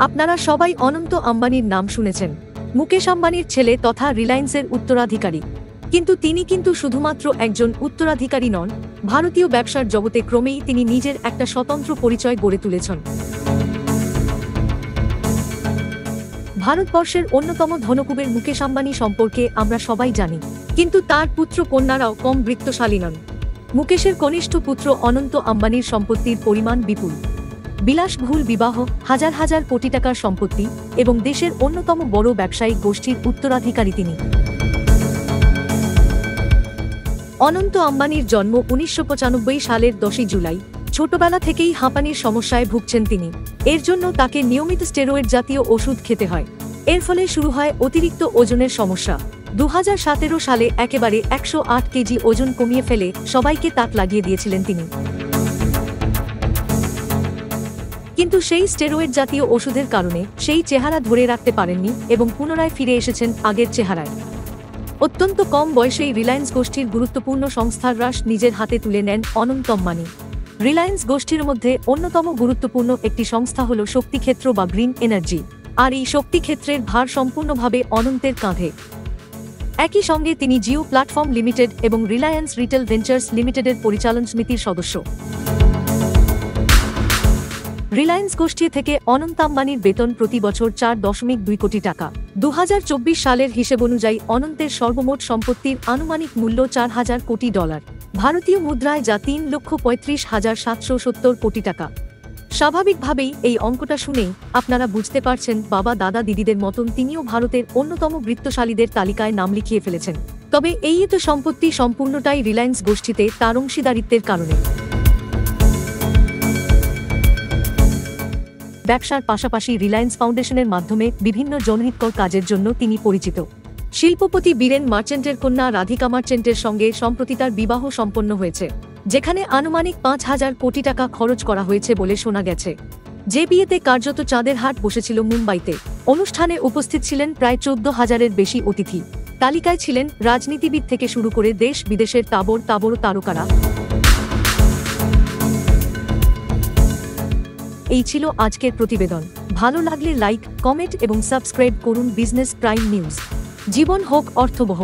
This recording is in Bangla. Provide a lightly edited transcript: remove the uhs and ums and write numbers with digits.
আপনারা সবাই অনন্ত আম্বানির নাম শুনেছেন। মুকেশ আম্বানির ছেলে তথা রিলায়েন্সের উত্তরাধিকারী। কিন্তু তিনি শুধুমাত্র একজন উত্তরাধিকারী নন, ভারতীয় ব্যবসার জগতে ক্রমেই তিনি নিজের একটা স্বতন্ত্র পরিচয় গড়ে তুলেছেন। ভারতবর্ষের অন্যতম ধনকুবের মুকেশ আম্বানি সম্পর্কে আমরা সবাই জানি, কিন্তু তার পুত্র কন্যারাও কম বৃত্তশালী নন। মুকেশের কনিষ্ঠ পুত্র অনন্ত আম্বানির সম্পত্তির পরিমাণ বিপুল। বিলাসবহুল বিবাহ, হাজার হাজার কোটি টাকার সম্পত্তি এবং দেশের অন্যতম বড় ব্যবসায়িক গোষ্ঠীর উত্তরাধিকারী তিনি। অনন্ত আম্বানির জন্ম 1995 সালের 10 জুলাই। ছোটবেলা থেকেই হাঁপানির সমস্যায় ভুগছেন তিনি। এর জন্য তাকে নিয়মিত স্টেরয়েড জাতীয় ওষুধ খেতে হয়। এর ফলে শুরু হয় অতিরিক্ত ওজনের সমস্যা। 2017 সালে একেবারে 108 কেজি ওজন কমিয়ে ফেলে সবাইকে তাক লাগিয়ে দিয়েছিলেন তিনি। কিন্তু সেই স্টেরয়েড জাতীয় ওষুধের কারণে সেই চেহারা ধরে রাখতে পারেননি এবং পুনরায় ফিরে এসেছেন আগের চেহারায়। অত্যন্ত কম বয়সেই রিলায়েন্স গোষ্ঠীর গুরুত্বপূর্ণ সংস্থার রাশ নিজের হাতে তুলে নেন অনন্ত আম্বানি। রিলায়েন্স গোষ্ঠীর মধ্যে অন্যতম গুরুত্বপূর্ণ একটি সংস্থা হল শক্তিক্ষেত্র বা গ্রিন এনার্জি, আর এই শক্তিক্ষেত্রের ভার সম্পূর্ণভাবে অনন্তের কাঁধে। একই সঙ্গে তিনি জিও প্ল্যাটফর্ম লিমিটেড এবং রিলায়েন্স রিটেল ভেঞ্চার্স লিমিটেডের পরিচালন সমিতির সদস্য। রিলায়েন্স গোষ্ঠী থেকে অনন্ত আম্বানির বেতন প্রতি বছর 4.2 কোটি টাকা। 2024 সালের হিসেব অনুযায়ী অনন্তের সর্বমোট সম্পত্তির আনুমানিক মূল্য $4,000 কোটি, ভারতীয় মুদ্রায় যা 3,35,770 কোটি টাকা। স্বাভাবিকভাবেই এই অঙ্কটা শুনেই আপনারা বুঝতে পারছেন বাবা দাদা দিদিদের মতন তিনিও ভারতের অন্যতম বৃত্তশালীদের তালিকায় নাম লিখিয়ে ফেলেছেন। তবে এই এত সম্পত্তি সম্পূর্ণটাই রিলায়েন্স গোষ্ঠীতে তার অংশীদারিত্বের কারণে। ব্যবসার পাশাপাশি রিলায়েন্স ফাউন্ডেশনের মাধ্যমে বিভিন্ন জনহিতকর কাজের জন্য তিনি পরিচিত। শিল্পপতি বীরেন মার্চেন্টের কন্যা রাধিকা মার্চেন্টের সঙ্গে সম্প্রতি তার বিবাহ সম্পন্ন হয়েছে, যেখানে আনুমানিক 5,000 কোটি টাকা খরচ করা হয়েছে বলে শোনা গেছে। যে বিয়েতে কার্যত চাঁদের হাট বসেছিল মুম্বাইতে। অনুষ্ঠানে উপস্থিত ছিলেন প্রায় 14,000-এর বেশি অতিথি। তালিকায় ছিলেন রাজনীতিবিদ থেকে শুরু করে দেশ বিদেশের তাবড় তারকারা। এই ছিল আজকের প্রতিবেদন। ভালো লাগলে লাইক, কমেন্ট এবং সাবস্ক্রাইব করুন বিজনেস প্রাইম নিউজ। জীবন হোক অর্থবহ।